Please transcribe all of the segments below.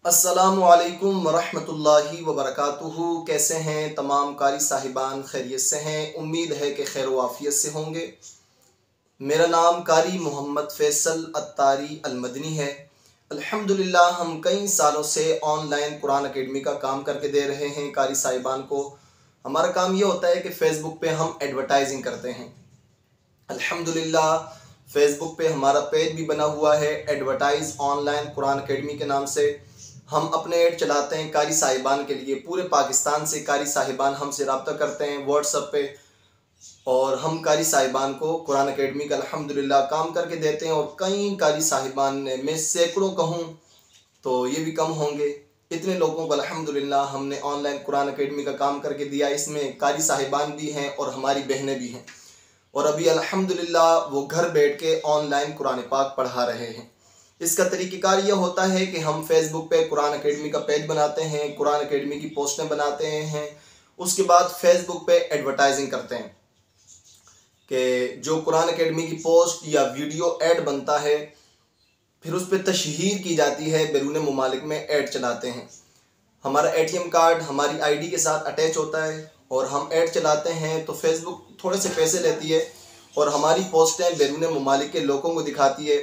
अस्सलामुअलैकुम वरहमतुल्लाहि वबरकातुहू। कैसे हैं तमाम कारी साहिबान? खैरियत से हैं? उम्मीद है कि खैर वाफियत से होंगे। मेरा नाम कारी मोहम्मद फ़ैसल अत्तारी अलमदनी है। अल्हम्दुलिल्लाह हम कई सालों से ऑनलाइन कुरान अकेडमी का काम करके दे रहे हैं कारी साहिबान को। हमारा काम ये होता है कि फ़ेसबुक पे हम एडवर्टाइजिंग करते हैं। अल्हम्दुलिल्लाह फ़ेसबुक पे हमारा पेज भी बना हुआ है एडवर्टाइज़ ऑनलाइन कुरान अकेडमी के नाम से। हम अपने ऐड चलाते हैं कारी साहिबान के लिए। पूरे पाकिस्तान से कारी साहिबान हमसे रब्ता करते हैं व्हाट्सएप पे, और हम कारी साहिबान को कुरान अकेडमी का अल्हम्दुलिल्लाह काम करके देते हैं। और कई कारी साहिबान ने, मैं सैकड़ों कहूँ तो ये भी कम होंगे, इतने लोगों को अल्हम्दुलिल्लाह हमने ऑनलाइन कुरान अकेडमी का काम करके दिया। इसमें कारी साहिबान भी हैं और हमारी बहनें भी हैं, और अभी अल्हम्दुलिल्लाह वो घर बैठ के ऑनलाइन कुरान पाक पढ़ा रहे हैं। इसका तरीक़ेकार यह होता है कि हम फेसबुक पे कुरान अकेडमी का पेज बनाते हैं, कुरान अकेडमी की पोस्टें बनाते हैं, उसके बाद फेसबुक पे एडवर्टाइजिंग करते हैं कि जो कुरान अकेडमी की पोस्ट या वीडियो ऐड बनता है फिर उस पर तशहीर की जाती है, बैरून मुमालिक में ऐड चलाते हैं। हमारा ATM कार्ड हमारी ID के साथ अटैच होता है और हम ऐड चलाते हैं तो फेसबुक थोड़े से पैसे लेती है और हमारी पोस्टें बैरून मुमालिक के लोगों को दिखाती है।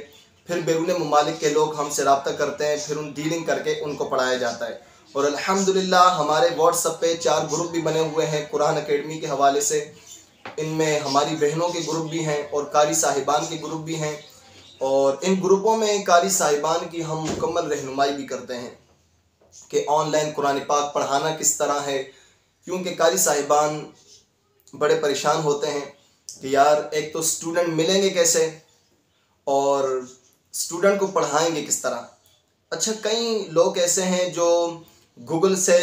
फिर बैरून मुमालिक के लोग हमसे रब्ता करते हैं, फिर उन डीलिंग करके उनको पढ़ाया जाता है। और अल्हम्दुलिल्लाह हमारे व्हाट्सएप पे 4 ग्रुप भी बने हुए हैं कुरान अकेडमी के हवाले से। इनमें हमारी बहनों के ग्रुप भी हैं और कारी साहिबान के ग्रुप भी हैं, और इन ग्रुपों में कारी साहिबान की हम मुकम्मल रहनुमाई भी करते हैं कि ऑनलाइन कुरान पाक पढ़ाना किस तरह है। क्योंकि कारी साहिबान बड़े परेशान होते हैं कि यार एक तो स्टूडेंट मिलेंगे कैसे और स्टूडेंट को पढ़ाएंगे किस तरह। अच्छा, कई लोग ऐसे हैं जो गूगल से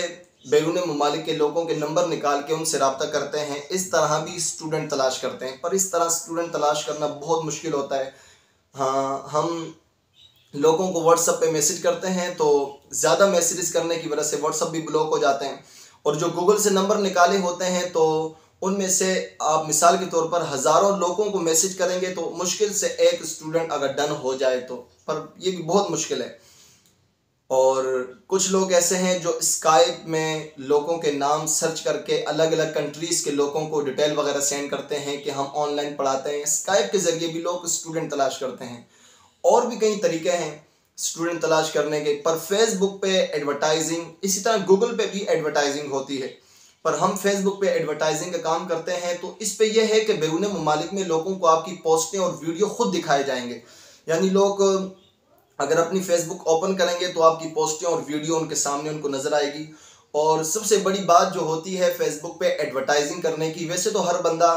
बैरून मुमालिक के लोगों के नंबर निकाल के उनसे रब्ता करते हैं, इस तरह भी स्टूडेंट तलाश करते हैं, पर इस तरह स्टूडेंट तलाश करना बहुत मुश्किल होता है। हाँ, हम लोगों को व्हाट्सएप पे मैसेज करते हैं तो ज़्यादा मैसेजेस करने की वजह से व्हाट्सएप भी ब्लॉक हो जाते हैं, और जो गूगल से नंबर निकाले होते हैं तो उनमें से आप मिसाल के तौर पर हज़ारों लोगों को मैसेज करेंगे तो मुश्किल से एक स्टूडेंट अगर डन हो जाए तो, पर ये भी बहुत मुश्किल है। और कुछ लोग ऐसे हैं जो स्काइप में लोगों के नाम सर्च करके अलग अलग कंट्रीज़ के लोगों को डिटेल वगैरह सेंड करते हैं कि हम ऑनलाइन पढ़ाते हैं। स्काइप के ज़रिए भी लोग स्टूडेंट तलाश करते हैं। और भी कई तरीके हैं स्टूडेंट तलाश करने के, पर फेसबुक पे एडवर्टाइजिंग, इसी तरह गूगल पे भी एडवर्टाइजिंग होती है, पर हम फेसबुक पे एडवर्टाइजिंग का काम करते हैं। तो इस पे यह है कि बैरून मुमालिक में लोगों को आपकी पोस्टें और वीडियो खुद दिखाए जाएंगे। यानी लोग अगर अपनी फेसबुक ओपन करेंगे तो आपकी पोस्टें और वीडियो उनके सामने उनको नज़र आएगी। और सबसे बड़ी बात जो होती है फेसबुक पे एडवर्टाइजिंग करने की, वैसे तो हर बंदा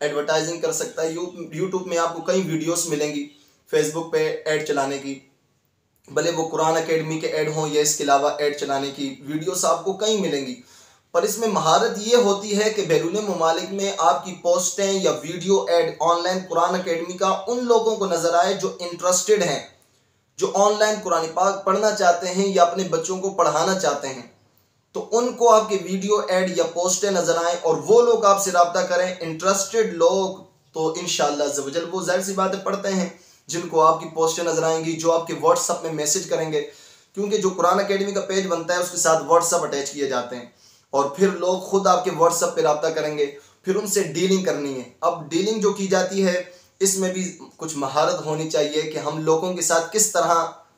एडवर्टाइजिंग कर सकता है। यूट्यूब में आपको कई वीडियोस मिलेंगी फेसबुक पे ऐड चलाने की, भले वो कुरान अकेडमी के ऐड हों या इसके अलावा ऐड चलाने की वीडियोस आपको कई मिलेंगी। पर इसमें महारत ये होती है कि बैरून मुमालिक में आपकी पोस्टें या video add online Quran academy का उन लोगों को नज़र आए जो इंटरेस्टेड हैं, जो ऑनलाइन कुरान पाक पढ़ना चाहते हैं या अपने बच्चों को पढ़ाना चाहते हैं, तो उनको आपके वीडियो ऐड या पोस्टें नज़र आएँ और वो लोग आपसे रब्ता करें। इंटरेस्टेड लोग तो इंशाअल्लाह अज़्ज़ व जल वो ज़ाहिर सी बातें पढ़ते हैं जिनको आपकी पोस्टें नज़र आएंगी, जो आपके व्हाट्सएप में मैसेज करेंगे। क्योंकि जो कुरान अकेडमी का पेज बनता है उसके साथ व्हाट्सएप अटैच किए जाते हैं, और फिर लोग खुद आपके व्हाट्सएप पे रब्ता करेंगे, फिर उनसे डीलिंग करनी है। अब डीलिंग जो की जाती है इसमें भी कुछ महारत होनी चाहिए कि हम लोगों के साथ किस तरह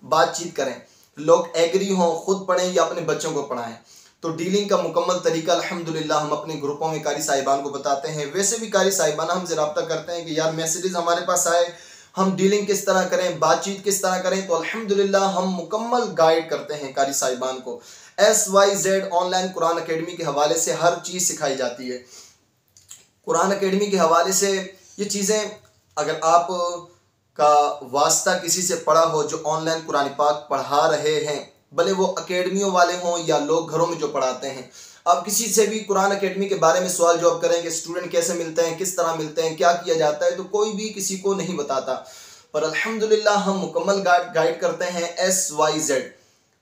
बातचीत करें, लोग एग्री हों, खुद पढ़ें या अपने बच्चों को पढ़ाएं। तो डीलिंग का मुकम्मल तरीका अल्हम्दुलिल्लाह हम अपने ग्रुपों में कारी साहिबान को बताते हैं। वैसे भी कारी साहिबान हमसे रब्ता करते हैं कि यार मैसेजेस हमारे पास आए, हम डीलिंग किस तरह करें, बातचीत किस तरह करें। तो अल्हम्दुलिल्लाह हम मुकम्मल गाइड करते हैं कारी साहिबान को। SYZ ऑनलाइन कुरान अकेडमी के हवाले से हर चीज़ सिखाई जाती है। कुरान अकेडमी के हवाले से ये चीज़ें, अगर आप का वास्ता किसी से पड़ा हो जो ऑनलाइन कुरान पाक पढ़ा रहे हैं, भले वो अकेडमियों वाले हों या लोग घरों में जो पढ़ाते हैं, आप किसी से भी कुरान अकेडमी के बारे में सवाल जवाब करेंगे, स्टूडेंट कैसे मिलते हैं, किस तरह मिलते हैं, क्या किया जाता है, तो कोई भी किसी को नहीं बताता। पर अल्हम्दुलिल्लाह हम मुकम्मल गाइड करते हैं। SYZ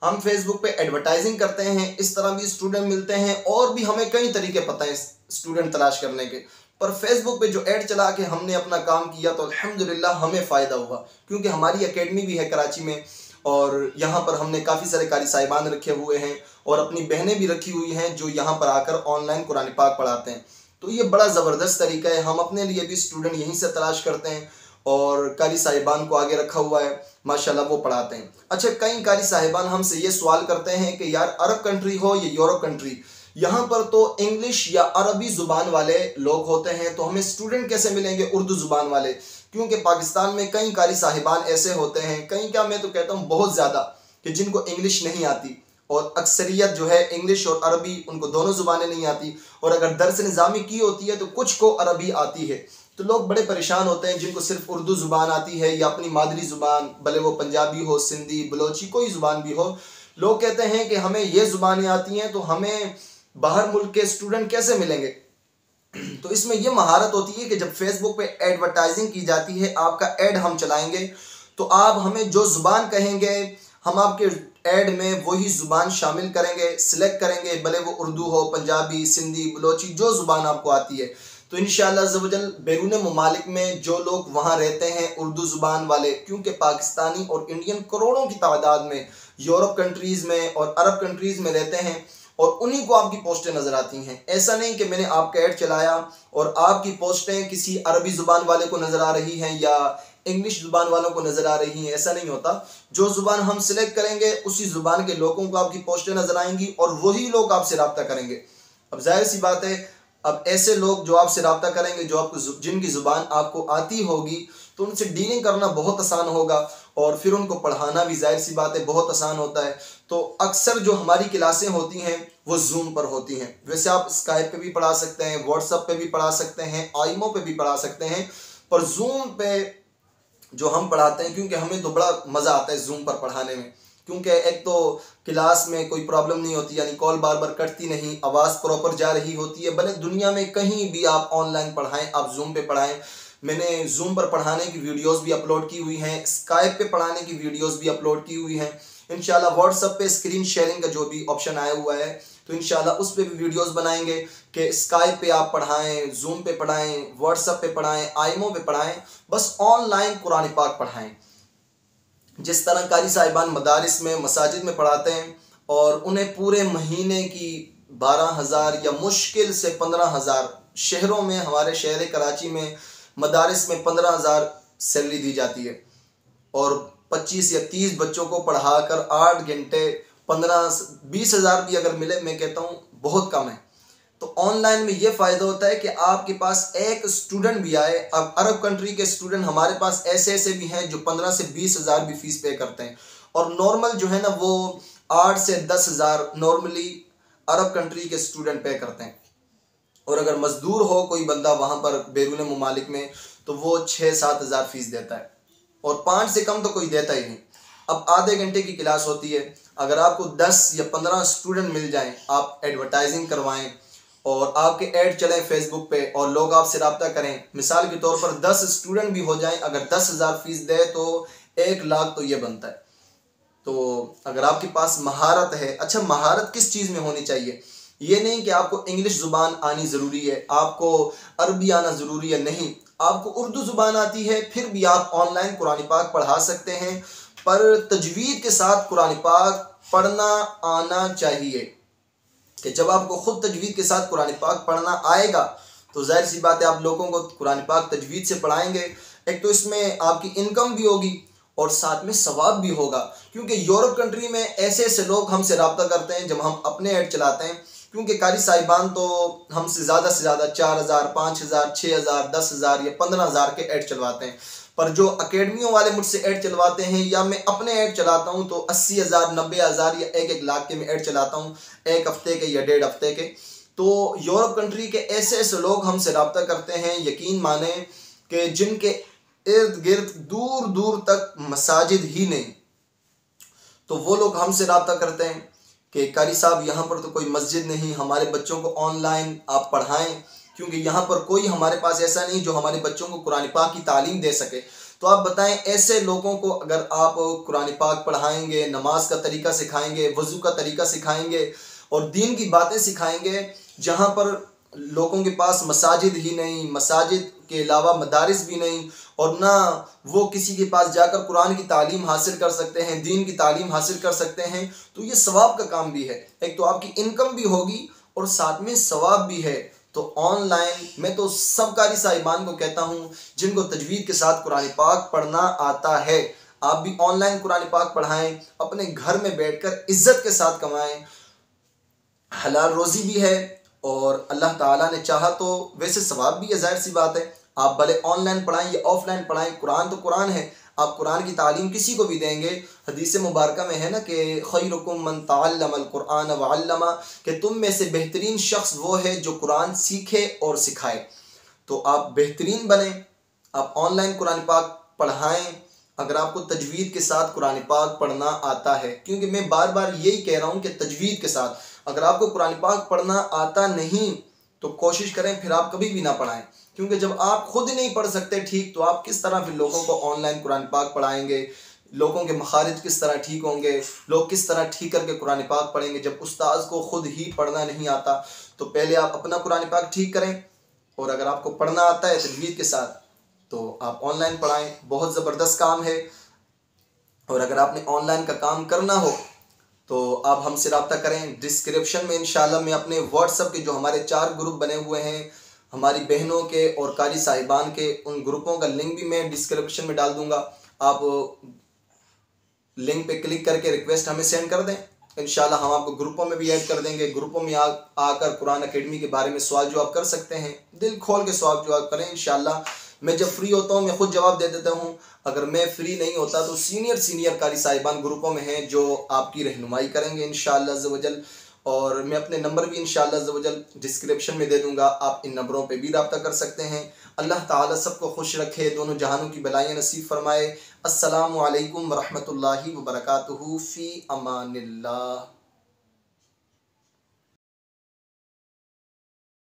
हम फेसबुक पे एडवर्टाइजिंग करते हैं, इस तरह भी स्टूडेंट मिलते हैं, और भी हमें कई तरीके पता है स्टूडेंट तलाश करने के। पर फेसबुक पे जो ऐड चला के हमने अपना काम किया तो अल्हम्दुलिल्लाह हमें फ़ायदा हुआ, क्योंकि हमारी एकेडमी भी है कराची में और यहाँ पर हमने काफ़ी सारे कारी साहिबान रखे हुए हैं और अपनी बहनें भी रखी हुई हैं जो यहाँ पर आकर ऑनलाइन कुरान पाक पढ़ाते हैं। तो ये बड़ा ज़बरदस्त तरीका है, हम अपने लिए भी स्टूडेंट यहीं से तलाश करते हैं और कारी साहिबान को आगे रखा हुआ है, माशाल्लाह वो पढ़ाते हैं। अच्छा, कई कारी साहिबान हमसे ये सवाल करते हैं कि यार अरब कंट्री हो या यूरोप कंट्री, यहाँ पर तो इंग्लिश या अरबी ज़ुबान वाले लोग होते हैं, तो हमें स्टूडेंट कैसे मिलेंगे उर्दू ज़ुबान वाले? क्योंकि पाकिस्तान में कई कारी साहिबान ऐसे होते हैं, कई क्या मैं तो कहता हूँ बहुत ज़्यादा, कि जिनको इंग्लिश नहीं आती और अक्सरियत जो है इंग्लिश और अरबी उनको दोनों ज़ुबानें नहीं आती, और अगर दर्स निज़ामी की होती है तो कुछ को अरबी आती है। तो लोग बड़े परेशान होते हैं जिनको सिर्फ उर्दू ज़ुबान आती है या अपनी मादरी ज़ुबान, भले वो पंजाबी हो, सिंधी, बलोची, कोई ज़ुबान भी हो। लोग कहते हैं कि हमें ये ज़ुबानें आती हैं तो हमें बाहर मुल्क के स्टूडेंट कैसे मिलेंगे? तो इसमें यह महारत होती है कि जब फेसबुक पे एडवर्टाइजिंग की जाती है, आपका ऐड हम चलाएंगे तो आप हमें जो ज़ुबान कहेंगे हम आपके ऐड में वही ज़ुबान शामिल करेंगे, सिलेक्ट करेंगे, भले वो उर्दू हो, पंजाबी, सिंधी, बलोची, जो ज़ुबान आपको आती है। तो इंशाअल्लाह अज़्ज़ व जल बैरून ममालिक में जो लोग वहाँ रहते हैं उर्दू ज़ुबान वाले, क्योंकि पाकिस्तानी और इंडियन करोड़ों की तादाद में यूरोप कंट्रीज़ में और अरब कंट्रीज़ में रहते हैं और उन्हीं को आपकी पोस्टें नज़र आती हैं। ऐसा नहीं कि मैंने आपका ऐड चलाया और आपकी पोस्टें किसी अरबी ज़ुबान वाले को नज़र आ रही हैं या इंग्लिश ज़ुबान वालों को नज़र आ रही हैं, ऐसा नहीं होता। जो ज़ुबान हम सिलेक्ट करेंगे उसी ज़ुबान के लोगों को आपकी पोस्टें नज़र आएंगी और वही लोग आपसे रब्ता करेंगे। अब जाहिर सी बात है, अब ऐसे लोग जो आपसे रब्ता करेंगे, जो आपको जिनकी ज़ुबान आपको आती होगी, तो उनसे डीलिंग करना बहुत आसान होगा और फिर उनको पढ़ाना भी जाहिर सी बात है बहुत आसान होता है। तो अक्सर जो हमारी क्लासें होती हैं वो जूम पर होती हैं। वैसे आप स्काइप पे भी पढ़ा सकते हैं, व्हाट्सएप पे भी पढ़ा सकते हैं, आईमो पे भी पढ़ा सकते हैं, पर जूम पे जो हम पढ़ाते हैं, क्योंकि हमें तो बड़ा मज़ा आता है जूम पर पढ़ाने में, क्योंकि एक तो क्लास में कोई प्रॉब्लम नहीं होती, यानी कॉल बार बार कटती नहीं, आवाज़ प्रॉपर जा रही होती है। भले दुनिया में कहीं भी आप ऑनलाइन पढ़ाएं, आप जूम पे पढ़ाएं। मैंने जूम पर पढ़ाने की वीडियोस भी अपलोड की हुई हैं, स्काइप पे पढ़ाने की वीडियोस भी अपलोड की हुई हैं। इंशाल्लाह व्हाट्सएप पे स्क्रीन शेयरिंग का जो भी ऑप्शन आया हुआ है, तो इंशाल्लाह उस पर भी वीडियोस बनाएंगे कि स्काइप पे आप पढ़ाएं, जूम पे पढ़ाएं, व्हाट्सएप पे पढ़ाएं, आईमो पे पढ़ाएं, बस ऑनलाइन कुरान पाक पढ़ाएं। जिस तरह कारी साहिबान मदारिस में, मसाजिद में पढ़ाते हैं और उन्हें पूरे महीने की 12,000 या मुश्किल से 15,000, शहरों में, हमारे शहर कराची में मदारिस में 15,000 सैलरी दी जाती है और 25 या 30 बच्चों को पढ़ाकर 8 घंटे 15-20,000 भी अगर मिले, मैं कहता हूँ बहुत कम है। तो ऑनलाइन में ये फ़ायदा होता है कि आपके पास एक स्टूडेंट भी आए। अब अरब कंट्री के स्टूडेंट हमारे पास ऐसे ऐसे भी हैं जो 15 से 20,000 भी फीस पे करते हैं, और नॉर्मल जो है ना वो 8 से 10,000 नॉर्मली अरब कंट्री के स्टूडेंट पे करते हैं। और अगर मजदूर हो कोई बंदा वहाँ पर बैरून ममालिक में, तो वो 6-7 हज़ार फीस देता है और 5 से कम तो कोई देता ही नहीं। अब आधे घंटे की क्लास होती है, अगर आपको 10 या 15 स्टूडेंट मिल जाएं, आप एडवर्टाइजिंग करवाएं और आपके ऐड चलें फेसबुक पे और लोग आपसे रब्ता करें, मिसाल के तौर पर 10 स्टूडेंट भी हो जाएं, अगर 10,000 फीस दे तो 1 लाख तो ये बनता है। तो अगर आपके पास महारत है, अच्छा महारत किस चीज़ में होनी चाहिए? ये नहीं कि आपको इंग्लिश ज़ुबान आनी ज़रूरी है, आपको अरबी आना ज़रूरी है, नहीं, आपको उर्दू ज़ुबान आती है फिर भी आप ऑनलाइन कुरान पाक पढ़ा सकते हैं, पर तजवीद के साथ कुरान पाक पढ़ना आना चाहिए। कि जब आपको ख़ुद तजवीद के साथ कुरान पाक पढ़ना आएगा तो जाहिर सी बात है आप लोगों को कुरान पाक तजवीद से पढ़ाएंगे। एक तो इसमें आपकी इनकम भी होगी और साथ में सवाब भी होगा, क्योंकि यूरोप कंट्री में ऐसे ऐसे लोग हमसे रब्ता करते हैं जब हम अपने ऐड चलाते हैं, क्योंकि कारी साहिबान तो हमसे ज़्यादा 4,000, 5,000, 6,000, 10,000 या 15,000 के ऐड चलवाते हैं, पर जो अकेडमियों वाले मुझसे ऐड चलवाते हैं या मैं अपने ऐड चलाता हूं तो 80,000, 90,000 या 1-1 लाख के मैं ऐड चलाता हूं, एक हफ्ते के या 1.5 हफ्ते के। तो यूरोप कंट्री के ऐसे ऐसे लोग हमसे रब्ता करते हैं, यकीन माने कि जिनके इर्द गिर्द दूर दूर तक मसाजिद ही नहीं, तो वो लोग हमसे रब्ता करते हैं कि कारी साहब यहाँ पर तो कोई मस्जिद नहीं, हमारे बच्चों को ऑनलाइन आप पढ़ाएं, क्योंकि यहाँ पर कोई हमारे पास ऐसा नहीं जो हमारे बच्चों को कुरान पाक की तालीम दे सके। तो आप बताएं, ऐसे लोगों को अगर आप कुरान पाक पढ़ाएंगे, नमाज का तरीका सिखाएंगे, वज़ू का तरीका सिखाएंगे और दीन की बातें सिखाएंगे, जहाँ पर लोगों के पास मसाजिद ही नहीं, मसाजिद के अलावा मदारिस भी नहीं, और ना वो किसी के पास जाकर कुरान की तालीम हासिल कर सकते हैं, दीन की तालीम हासिल कर सकते हैं, तो ये सवाब का काम भी है। एक तो आपकी इनकम भी होगी और साथ में सवाब भी है। तो ऑनलाइन मैं तो सब कारी साहिबान को कहता हूँ जिनको तजवीद के साथ कुरान पाक पढ़ना आता है, आप भी ऑनलाइन कुरान पाक पढ़ाएं, अपने घर में बैठकर इज्जत के साथ कमाएं, हलाल रोज़ी भी है और अल्लाह ताला ने चाहा तो वैसे सवाब भी है। ज़ाहिर सी बात है, आप भले ऑनलाइन पढ़ाएं या ऑफलाइन पढ़ाएं, कुरान तो कुरान है, आप कुरान की तालीम किसी को भी देंगे। हदीस मुबारक में है ना कि खैरुकुम मन तअल्लमल कुरान व अल्लमा, कि तुम में से बेहतरीन शख्स वो है जो कुरान सीखे और सिखाए। तो आप बेहतरीन बने, आप ऑनलाइन कुरान पाक पढ़ाएं अगर आपको तजवीद के साथ कुरान पाक पढ़ना आता है। क्योंकि मैं बार बार यही कह रहा हूँ कि तजवीद के साथ, अगर आपको कुरान पाक पढ़ना आता नहीं तो कोशिश करें फिर आप कभी भी ना पढ़ाएं, क्योंकि जब आप खुद नहीं पढ़ सकते ठीक, तो आप किस तरह फिर लोगों को ऑनलाइन कुरान पाक पढ़ाएंगे, लोगों के मखारिज किस तरह ठीक होंगे, लोग किस तरह ठीक करके कुरान पाक पढ़ेंगे जब उस्ताद को खुद ही पढ़ना नहीं आता। तो पहले आप अपना कुरान पाक ठीक करें, और अगर आपको पढ़ना आता है तजवीद के साथ तो आप ऑनलाइन पढ़ाएं, बहुत ज़बरदस्त काम है। और अगर आपने ऑनलाइन का काम करना हो तो आप हमसे रब्ता करें। डिस्क्रिप्शन में इंशाल्लाह मैं अपने व्हाट्सएप के जो हमारे 4 ग्रुप बने हुए हैं हमारी बहनों के और कारी साहिबान के, उन ग्रुपों का लिंक भी मैं डिस्क्रिप्शन में डाल दूंगा। आप लिंक पे क्लिक करके रिक्वेस्ट हमें सेंड कर दें, इंशाल्लाह हम आपको ग्रुपों में भी ऐड कर देंगे। ग्रुपों में आकर कुरान अकेडमी के बारे में सवाल जवाब कर सकते हैं, दिल खोल के सवाल जवाब करें। इंशाल्लाह मैं जब फ्री होता हूँ मैं खुद जवाब दे देता हूँ। अगर मैं फ्री नहीं होता तो सीनियर कारी साहिबान ग्रुपों में हैं जो आपकी रहनुमाई करेंगे इंशाअल्लाह अज़्ज़ व जल। और मैं अपने नंबर भी इंशाअल्लाह अज़्ज़ व जल डिस्क्रिप्शन में दे दूँगा, आप इन नंबरों पे भी रब्ता कर सकते हैं। अल्लाह ताला सबको खुश रखे, दोनों जहानों की बलाइयाँ नसीब फरमाए। अस्सलामु अलैकुम व रहमतुल्लाहि व बरकातुहू फ़ी अमानिल्लाह।